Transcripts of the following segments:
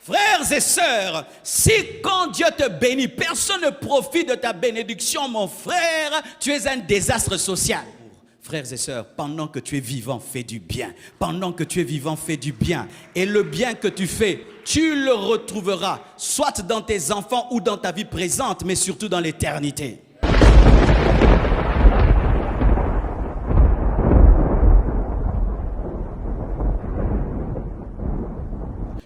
Frères et sœurs, si quand Dieu te bénit, personne ne profite de ta bénédiction, mon frère, tu es un désastre social. Frères et sœurs, pendant que tu es vivant, fais du bien. Pendant que tu es vivant, fais du bien. Et le bien que tu fais, tu le retrouveras, soit dans tes enfants ou dans ta vie présente, mais surtout dans l'éternité.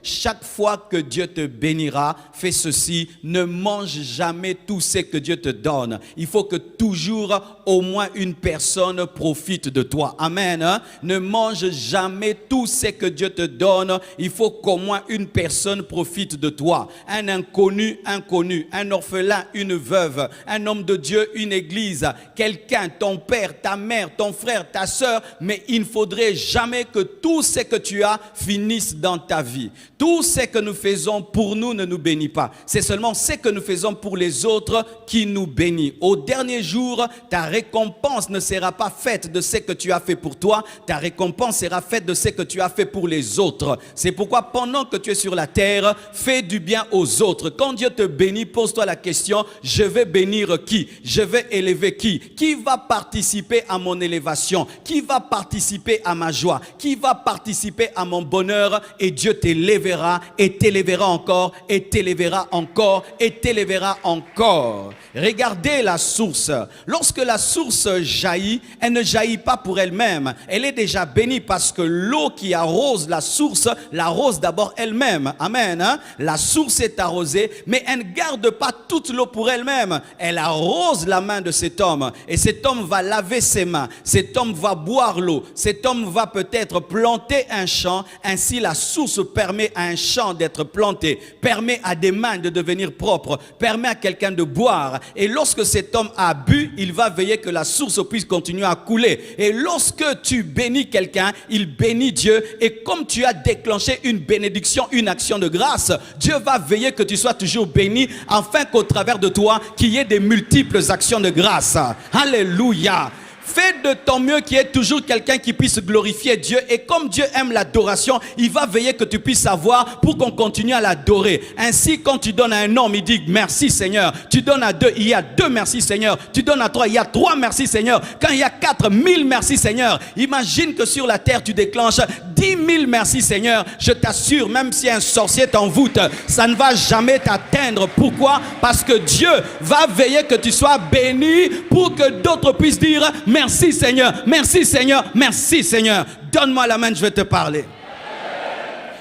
Chaque fois que Dieu te bénira, fais ceci, ne mange jamais tout ce que Dieu te donne. Il faut que toujours au moins une personne profite de toi. Amen. Hein? Ne mange jamais tout ce que Dieu te donne. Il faut qu'au moins une personne profite de toi. Un inconnu, un orphelin, une veuve, un homme de Dieu, une église, quelqu'un, ton père, ta mère, ton frère, ta soeur. Mais il ne faudrait jamais que tout ce que tu as finisse dans ta vie. Tout ce que nous faisons pour nous ne nous bénit pas. C'est seulement ce que nous faisons pour les autres qui nous bénit. Au dernier jour, ta récompense ne sera pas faite de ce que tu as fait pour toi. Ta récompense sera faite de ce que tu as fait pour les autres. C'est pourquoi pendant que tu es sur la terre, fais du bien aux autres. Quand Dieu te bénit, pose-toi la question, je vais bénir qui? Je vais élever qui? Qui va participer à mon élévation? Qui va participer à ma joie? Qui va participer à mon bonheur? Et Dieu t'élèvera et t'élèvera encore et t'élèvera encore et t'élèvera encore. Regardez la source. Lorsque la source jaillit, elle ne jaillit pas pour elle-même. Elle est déjà bénie parce que l'eau qui arrose la source l'arrose d'abord elle-même. Amen. Hein? La source est arrosée, mais elle ne garde pas toute l'eau pour elle-même. Elle arrose la main de cet homme et cet homme va laver ses mains. Cet homme va boire l'eau. Cet homme va peut-être planter un champ. Ainsi, la source permet à un champ d'être planté, permet à des mains de devenir propres, permet à quelqu'un de boire. Et lorsque cet homme a bu, il va veiller que la source puisse continuer à couler. Et lorsque tu bénis quelqu'un, il bénit Dieu. Et comme tu as déclenché une bénédiction, une action de grâce, Dieu va veiller que tu sois toujours béni, afin qu'au travers de toi, qu'il y ait des multiples actions de grâce. Alléluia. Fais de ton mieux qu'il y ait toujours quelqu'un qui puisse glorifier Dieu. Et comme Dieu aime l'adoration, il va veiller que tu puisses savoir pour qu'on continue à l'adorer. Ainsi, quand tu donnes à un homme, il dit merci Seigneur. Tu donnes à deux, il y a 2 merci Seigneur. Tu donnes à 3, il y a 3 merci Seigneur. Quand il y a 4, 1000 merci Seigneur. Imagine que sur la terre, tu déclenches 10 000 merci Seigneur. Je t'assure, même si un sorcier t'envoûte, ça ne va jamais t'atteindre. Pourquoi? Parce que Dieu va veiller que tu sois béni pour que d'autres puissent dire merci Seigneur, merci Seigneur, merci Seigneur. Donne-moi la main, je vais te parler.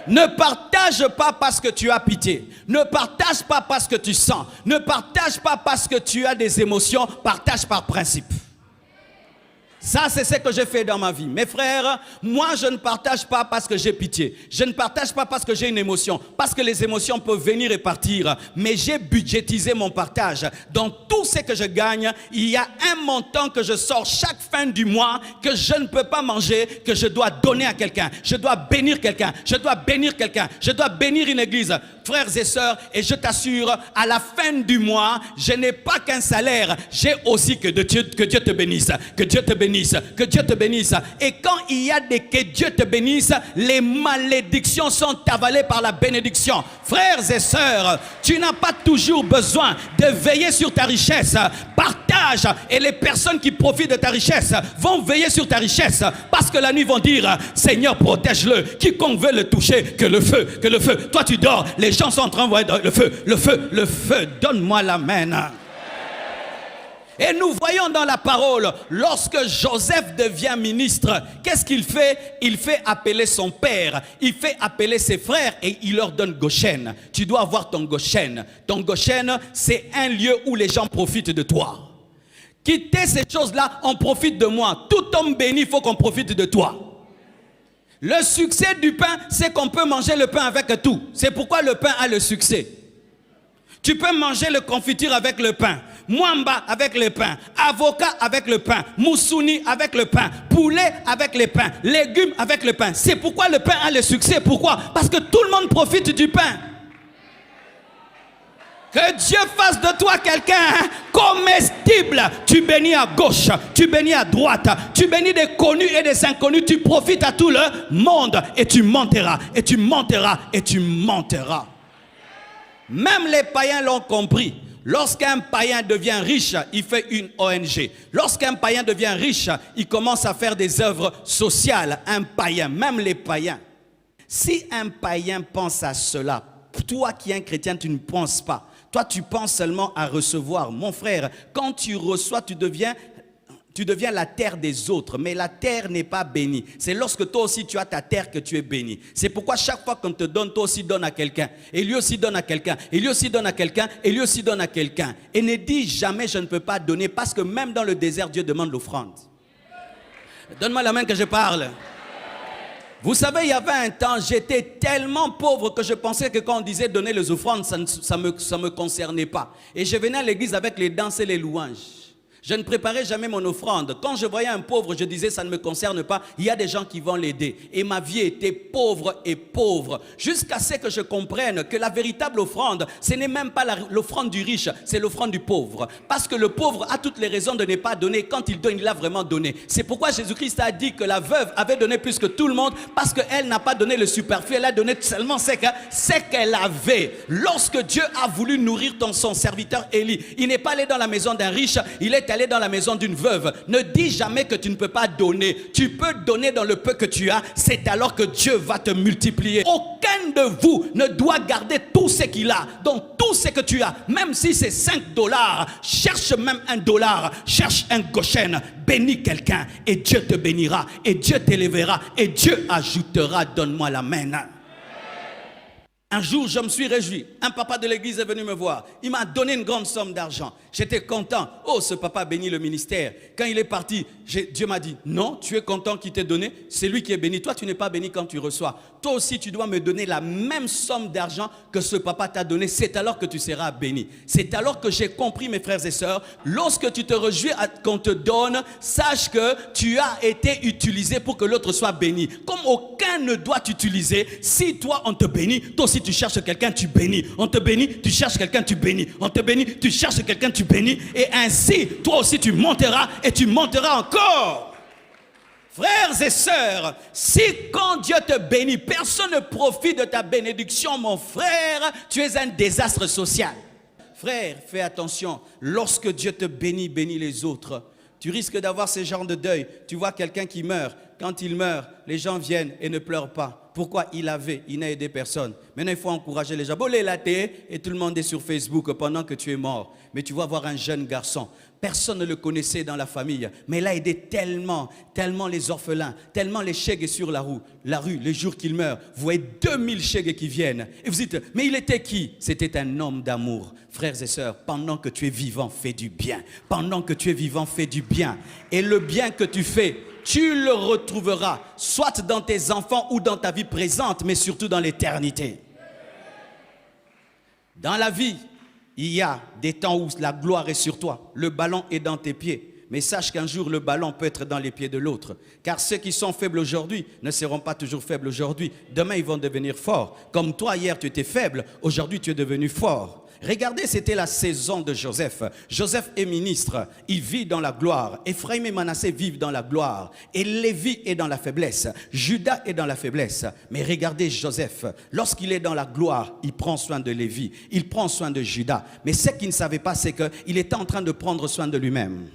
Ne partage pas parce que tu as pitié. Ne partage pas parce que tu sens. Ne partage pas parce que tu as des émotions. Partage par principe. Ça, c'est ce que j'ai fait dans ma vie. Mes frères, moi, je ne partage pas parce que j'ai pitié. Je ne partage pas parce que j'ai une émotion. Parce que les émotions peuvent venir et partir. Mais j'ai budgétisé mon partage. Dans tout ce que je gagne, il y a un montant que je sors chaque fin du mois que je ne peux pas manger, que je dois donner à quelqu'un. Je dois bénir quelqu'un. Je dois bénir quelqu'un. Je dois bénir une église. Frères et sœurs, et je t'assure, à la fin du mois, je n'ai pas qu'un salaire. J'ai aussi que Dieu te bénisse. Que Dieu te bénisse. Que Dieu te bénisse. Et quand il y a des que Dieu te bénisse, les malédictions sont avalées par la bénédiction. Frères et sœurs, tu n'as pas toujours besoin de veiller sur ta richesse. Partage, et les personnes qui profitent de ta richesse vont veiller sur ta richesse, parce que la nuit vont dire Seigneur, protège-le. Quiconque veut le toucher, que le feu, que le feu. Toi tu dors, les gens sont en train de voir le feu, le feu, le feu. Donne-moi la main. Et nous voyons dans la parole, lorsque Joseph devient ministre, qu'est-ce qu'il fait? Il fait appeler son père, il fait appeler ses frères et il leur donne Goshen. Tu dois avoir ton Goshen. Ton Goshen, c'est un lieu où les gens profitent de toi. Quitter ces choses-là, on profite de moi. Tout homme béni, il faut qu'on profite de toi. Le succès du pain, c'est qu'on peut manger le pain avec tout. C'est pourquoi le pain a le succès. Tu peux manger le confiture avec le pain, mwamba avec le pain, avocat avec le pain, moussouni avec le pain, poulet avec le pain, légumes avec le pain. C'est pourquoi le pain a le succès. Pourquoi? Parce que tout le monde profite du pain. Que Dieu fasse de toi quelqu'un comestible. Tu bénis à gauche, tu bénis à droite, tu bénis des connus et des inconnus. Tu profites à tout le monde et tu monteras, et tu monteras, et tu monteras. Même les païens l'ont compris. Lorsqu'un païen devient riche, il fait une ONG. Lorsqu'un païen devient riche, il commence à faire des œuvres sociales. Un païen, même les païens. Si un païen pense à cela, toi qui es un chrétien, tu ne penses pas. Toi, tu penses seulement à recevoir. Mon frère, quand tu reçois, tu deviens la terre des autres, mais la terre n'est pas bénie. C'est lorsque toi aussi tu as ta terre que tu es béni. C'est pourquoi chaque fois qu'on te donne, toi aussi donne à quelqu'un. Et lui aussi donne à quelqu'un. Et lui aussi donne à quelqu'un. Et lui aussi donne à quelqu'un. Et ne dis jamais je ne peux pas donner, parce que même dans le désert, Dieu demande l'offrande. Donne-moi la main que je parle. Vous savez, il y avait un temps, j'étais tellement pauvre que je pensais que quand on disait donner les offrandes, ça me concernait pas. Et je venais à l'église avec les danses et les louanges. Je ne préparais jamais mon offrande. Quand je voyais un pauvre, je disais ça ne me concerne pas. Il y a des gens qui vont l'aider. Et ma vie était pauvre et pauvre. Jusqu'à ce que je comprenne que la véritable offrande, ce n'est même pas l'offrande du riche, c'est l'offrande du pauvre. Parce que le pauvre a toutes les raisons de ne pas donner. Quand il donne, il a vraiment donné. C'est pourquoi Jésus-Christ a dit que la veuve avait donné plus que tout le monde, parce qu'elle n'a pas donné le superflu, elle a donné seulement ce qu'elle avait. Lorsque Dieu a voulu nourrir son serviteur Élie, il n'est pas allé dans la maison d'un riche, il est allé dans la maison d'une veuve. Ne dis jamais que tu ne peux pas donner. Tu peux donner dans le peu que tu as. C'est alors que Dieu va te multiplier. Aucun de vous ne doit garder tout ce qu'il a. Donc tout ce que tu as, même si c'est 5 $, cherche même $, cherche un Goshen, bénis quelqu'un et Dieu te bénira et Dieu t'élèvera et Dieu ajoutera. Donne-moi la main. Un jour, je me suis réjoui. Un papa de l'église est venu me voir. Il m'a donné une grande somme d'argent. J'étais content. Oh, ce papa bénit le ministère. Quand il est parti, Dieu m'a dit, non, tu es content qu'il t'ait donné. C'est lui qui est béni. Toi, tu n'es pas béni quand tu reçois. Toi aussi, tu dois me donner la même somme d'argent que ce papa t'a donné. C'est alors que tu seras béni. C'est alors que j'ai compris, mes frères et sœurs, lorsque tu te réjouis qu'on te donne, sache que tu as été utilisé pour que l'autre soit béni. Comme aucun ne doit t'utiliser, si toi, on te bénit, toi aussi, tu cherches quelqu'un, tu bénis. On te bénit, tu cherches quelqu'un, tu bénis. On te bénit, tu cherches quelqu'un, tu bénis. Et ainsi, toi aussi, tu monteras et tu monteras encore. Frères et sœurs, si quand Dieu te bénit, personne ne profite de ta bénédiction, mon frère, tu es un désastre social. Frère, fais attention. Lorsque Dieu te bénit, bénis les autres. Tu risques d'avoir ce genre de deuil. Tu vois quelqu'un qui meurt. Quand il meurt, les gens viennent et ne pleurent pas. Pourquoi? Il n'a aidé personne. Maintenant, il faut encourager les gens. Bolé la thé, et tout le monde est sur Facebook pendant que tu es mort. Mais tu vas voir un jeune garçon. Personne ne le connaissait dans la famille. Mais il a aidé tellement les orphelins, tellement les chègues sur la rue, les jours qu'il meurt. Vous voyez 2000 chègues qui viennent. Et vous dites, mais il était qui? C'était un homme d'amour. Frères et sœurs, pendant que tu es vivant, fais du bien. Pendant que tu es vivant, fais du bien. Et le bien que tu fais, tu le retrouveras, soit dans tes enfants ou dans ta vie présente, mais surtout dans l'éternité. Dans la vie, il y a des temps où la gloire est sur toi, le ballon est dans tes pieds. Mais sache qu'un jour, le ballon peut être dans les pieds de l'autre. Car ceux qui sont faibles aujourd'hui ne seront pas toujours faibles aujourd'hui. Demain, ils vont devenir forts. Comme toi, hier, tu étais faible, aujourd'hui, tu es devenu fort. Regardez, c'était la saison de Joseph. Joseph est ministre, il vit dans la gloire. Ephraim et Manassé vivent dans la gloire. Et Lévi est dans la faiblesse. Judas est dans la faiblesse. Mais regardez Joseph, lorsqu'il est dans la gloire, il prend soin de Lévi, il prend soin de Judas. Mais ce qu'il ne savait pas, c'est qu'il était en train de prendre soin de lui-même.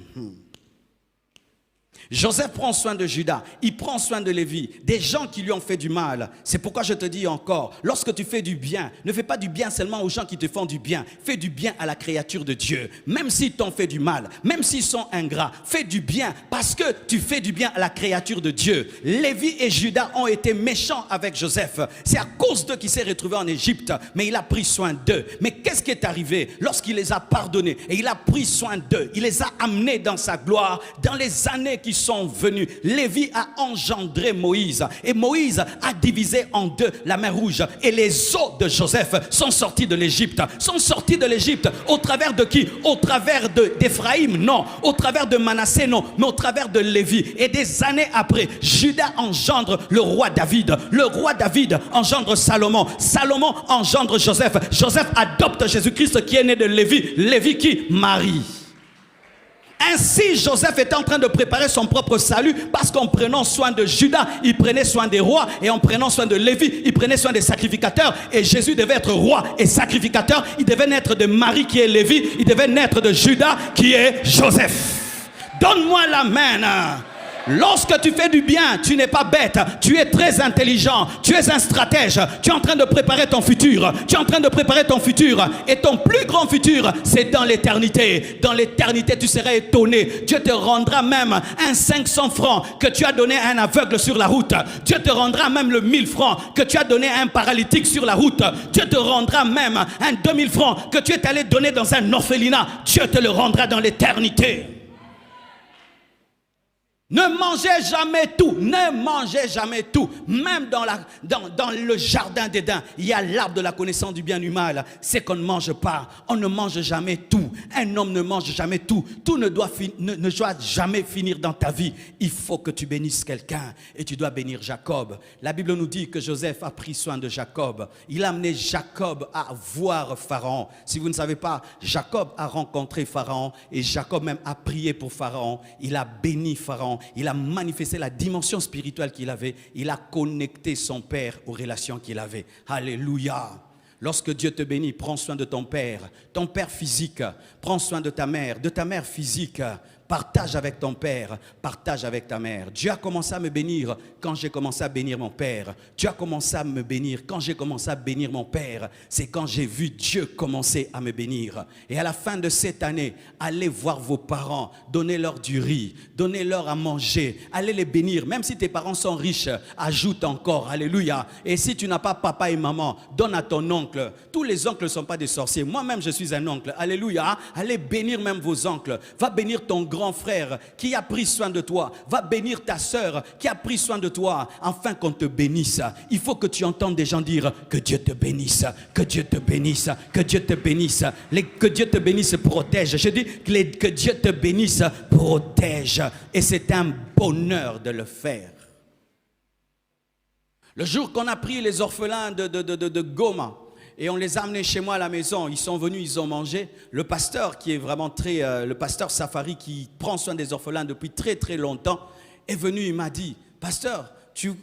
Joseph prend soin de Judas, il prend soin de Lévi, des gens qui lui ont fait du mal. C'est pourquoi je te dis encore, lorsque tu fais du bien, ne fais pas du bien seulement aux gens qui te font du bien. Fais du bien à la créature de Dieu. Même s'ils t'ont fait du mal, même s'ils sont ingrats, fais du bien parce que tu fais du bien à la créature de Dieu. Lévi et Judas ont été méchants avec Joseph. C'est à cause d'eux qu'il s'est retrouvé en Égypte, mais il a pris soin d'eux. Mais qu'est-ce qui est arrivé lorsqu'il les a pardonnés et il a pris soin d'eux? Il les a amenés dans sa gloire dans les années qui sont venus. Lévi a engendré Moïse et Moïse a divisé en deux la mer Rouge et les eaux de Joseph sont sorties de l'Égypte. Sont sorties de l'Égypte au travers de qui? Au travers d'Ephraïm? Non. Au travers de Manassé? Non. Mais au travers de Lévi. Et des années après, Judas engendre le roi David. Le roi David engendre Salomon. Salomon engendre Joseph. Joseph adopte Jésus-Christ qui est né de Lévi. Lévi qui? Marie. Ainsi, Joseph était en train de préparer son propre salut parce qu'en prenant soin de Judas, il prenait soin des rois, et en prenant soin de Lévi, il prenait soin des sacrificateurs. Et Jésus devait être roi et sacrificateur. Il devait naître de Marie qui est Lévi, il devait naître de Judas qui est Joseph. Donne-moi la main. Lorsque tu fais du bien, tu n'es pas bête, tu es très intelligent, tu es un stratège, tu es en train de préparer ton futur, tu es en train de préparer ton futur, et ton plus grand futur, c'est dans l'éternité. Dans l'éternité, tu seras étonné. Dieu te rendra même un 500 francs que tu as donné à un aveugle sur la route. Dieu te rendra même le 1000 francs que tu as donné à un paralytique sur la route. Dieu te rendra même un 2000 francs que tu es allé donner dans un orphelinat. Dieu te le rendra dans l'éternité. Ne mangez jamais tout, ne mangez jamais tout. Même dans le jardin d'Éden, il y a l'arbre de la connaissance du bien et du mal. C'est qu'on ne mange pas, on ne mange jamais tout. Un homme ne mange jamais tout. Tout ne doit jamais finir dans ta vie. Il faut que tu bénisses quelqu'un et tu dois bénir Jacob. La Bible nous dit que Joseph a pris soin de Jacob. Il a amené Jacob à voir Pharaon. Si vous ne savez pas, Jacob a rencontré Pharaon et Jacob même a prié pour Pharaon. Il a béni Pharaon. Il a manifesté la dimension spirituelle qu'il avait. Il a connecté son père aux relations qu'il avait. Alléluia. Lorsque Dieu te bénit, prends soin de ton père physique. Prends soin de ta mère physique. Partage avec ton père, partage avec ta mère. Dieu a commencé à me bénir quand j'ai commencé à bénir mon père. Dieu a commencé à me bénir quand j'ai commencé à bénir mon père. C'est quand j'ai vu Dieu commencer à me bénir. Et à la fin de cette année, allez voir vos parents, donnez-leur du riz, donnez-leur à manger, allez les bénir. Même si tes parents sont riches, ajoute encore, alléluia. Et si tu n'as pas papa et maman, donne à ton oncle. Tous les oncles ne sont pas des sorciers. Moi-même, je suis un oncle, alléluia. Allez bénir même vos oncles. Va bénir ton grand frère qui a pris soin de toi. Va bénir ta sœur qui a pris soin de toi. Afin qu'on te bénisse, il faut que tu entendes des gens dire que Dieu te bénisse, que Dieu te bénisse, que Dieu te bénisse. Que Dieu te bénisse protège. Je dis que Dieu te bénisse protège. Et c'est un bonheur de le faire. Le jour qu'on a pris les orphelins de Goma, et on les a amenés chez moi à la maison. Ils sont venus, ils ont mangé. Le pasteur qui est vraiment le pasteur Safari qui prend soin des orphelins depuis très très longtemps est venu, il m'a dit, pasteur,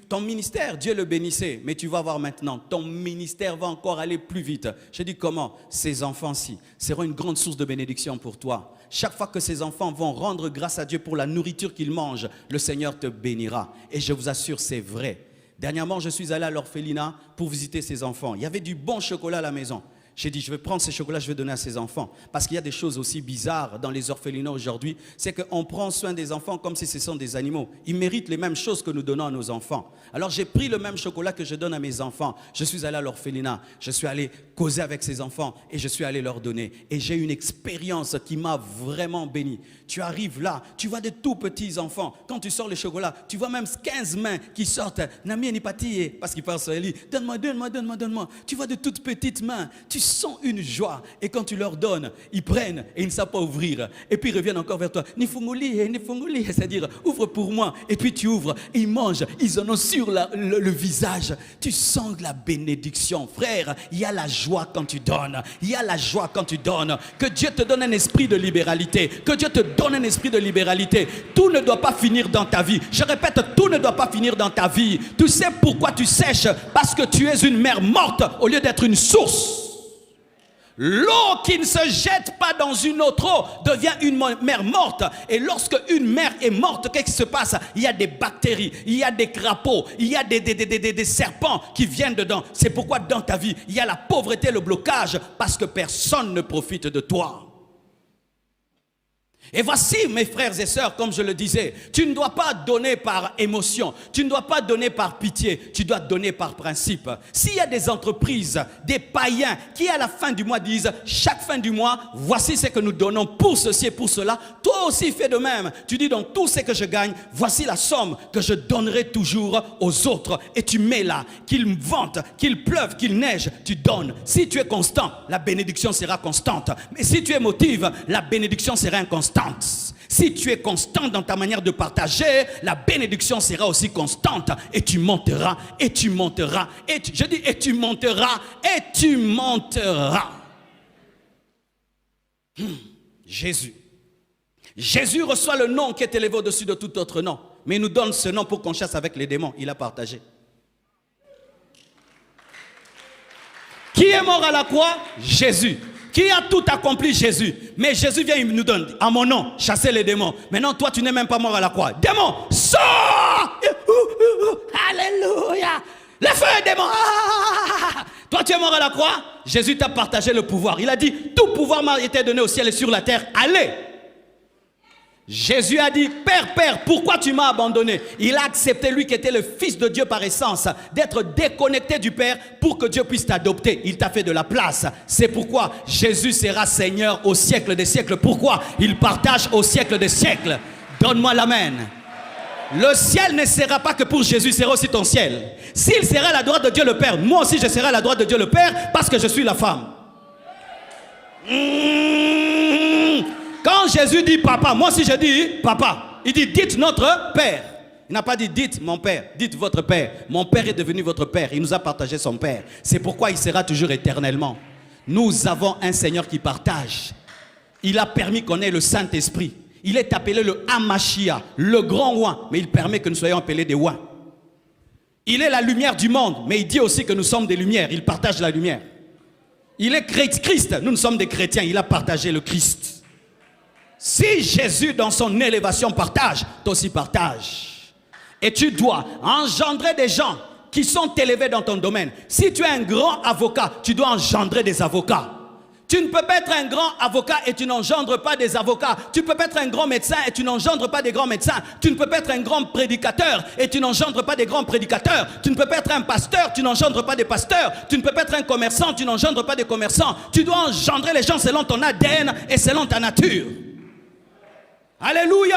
ton ministère, Dieu le bénissait, mais tu vas voir maintenant, ton ministère va encore aller plus vite. J'ai dit comment? Ces enfants-ci seront une grande source de bénédiction pour toi. Chaque fois que ces enfants vont rendre grâce à Dieu pour la nourriture qu'ils mangent, le Seigneur te bénira. Et je vous assure, c'est vrai. Dernièrement, je suis allé à l'orphelinat pour visiter ces enfants. Il y avait du bon chocolat à la maison. J'ai dit, je vais prendre ces chocolats, je vais donner à ces enfants. Parce qu'il y a des choses aussi bizarres dans les orphelinats aujourd'hui. C'est qu'on prend soin des enfants comme si ce sont des animaux. Ils méritent les mêmes choses que nous donnons à nos enfants. Alors j'ai pris le même chocolat que je donne à mes enfants. Je suis allé à l'orphelinat. Je suis allé causer avec ces enfants et je suis allé leur donner. Et j'ai eu une expérience qui m'a vraiment béni. Tu arrives là, tu vois de tout petits enfants. Quand tu sors le chocolat, tu vois même 15 mains qui sortent. Nami Nipati, parce qu'ils parlent swahili. Donne-moi, donne-moi, donne-moi, donne-moi. Tu vois de toutes petites mains. Tu sens une joie. Et quand tu leur donnes, ils prennent et ils ne savent pas ouvrir. Et puis ils reviennent encore vers toi. Nifunguli, c'est-à-dire ouvre pour moi. Et puis tu ouvres. Et ils mangent. Ils en ont sur le visage. Tu sens de la bénédiction. Frère, il y a la joie quand tu donnes. Il y a la joie quand tu donnes. Que Dieu te donne un esprit de libéralité. Que Dieu te donne un esprit de libéralité. Tout ne doit pas finir dans ta vie. Je répète, tout ne doit pas finir dans ta vie. Tu sais pourquoi tu sèches? Parce que tu es une mer morte au lieu d'être une source. L'eau qui ne se jette pas dans une autre eau devient une mer morte. Et lorsque une mer est morte, qu'est-ce qui se passe? Il y a des bactéries, il y a des crapauds, il y a des serpents qui viennent dedans. C'est pourquoi dans ta vie, il y a la pauvreté, le blocage, parce que personne ne profite de toi. Et voici, mes frères et sœurs, comme je le disais, tu ne dois pas donner par émotion, tu ne dois pas donner par pitié, tu dois donner par principe. S'il y a des entreprises, des païens qui à la fin du mois disent, chaque fin du mois, voici ce que nous donnons pour ceci et pour cela, toi aussi fais de même. Tu dis donc tout ce que je gagne, voici la somme que je donnerai toujours aux autres. Et tu mets là, qu'il vente, qu'il pleuve, qu'il neige, tu donnes. Si tu es constant, la bénédiction sera constante. Mais si tu es émotive, la bénédiction sera inconstante. Si tu es constant dans ta manière de partager, la bénédiction sera aussi constante. Et tu monteras, et tu monteras, et tu monteras, et tu monteras. Jésus. Jésus reçoit le nom qui est élevé au-dessus de tout autre nom. Mais il nous donne ce nom pour qu'on chasse avec les démons. Il a partagé. Qui est mort à la croix? Jésus. Qui a tout accompli? Jésus. Mais Jésus vient, il nous donne, à mon nom, chasser les démons. Maintenant, toi, tu n'es même pas mort à la croix. Démon, sors! Alléluia! Le feu, démon! Toi, tu es mort à la croix. Jésus t'a partagé le pouvoir. Il a dit, tout pouvoir m'a été donné au ciel et sur la terre. Allez! Jésus a dit, Père, Père, pourquoi tu m'as abandonné? Il a accepté, lui qui était le Fils de Dieu par essence, d'être déconnecté du Père pour que Dieu puisse t'adopter. Il t'a fait de la place. C'est pourquoi Jésus sera Seigneur au siècle des siècles. Pourquoi? Il partage au siècle des siècles. Donne-moi l'amen. Le ciel ne sera pas que pour Jésus, sera aussi ton ciel. S'il sera à la droite de Dieu le Père, moi aussi je serai à la droite de Dieu le Père parce que je suis la femme. Quand Jésus dit papa, moi aussi je dis papa. Il dit dites notre Père. Il n'a pas dit dites mon Père, dites votre Père. Mon Père est devenu votre Père. Il nous a partagé son Père. C'est pourquoi il sera toujours éternellement. Nous avons un Seigneur qui partage. Il a permis qu'on ait le Saint-Esprit. Il est appelé le Hamashia, le grand roi. Mais il permet que nous soyons appelés des rois. Il est la lumière du monde. Mais il dit aussi que nous sommes des lumières. Il partage la lumière. Il est Christ. Nous sommes des chrétiens. Il a partagé le Christ. Si Jésus dans son élévation partage, toi aussi partage. Et tu dois engendrer des gens qui sont élevés dans ton domaine. Si tu es un grand avocat, tu dois engendrer des avocats. Tu ne peux pas être un grand avocat et tu n'engendres pas des avocats. Tu peux pas être un grand médecin et tu n'engendres pas des grands médecins. Tu ne peux pas être un grand prédicateur et tu n'engendres pas des grands prédicateurs. Tu ne peux pas être un pasteur, tu n'engendres pas des pasteurs. Tu ne peux pas être un commerçant, tu n'engendres pas des commerçants. Tu dois engendrer les gens selon ton ADN et selon ta nature. Alléluia!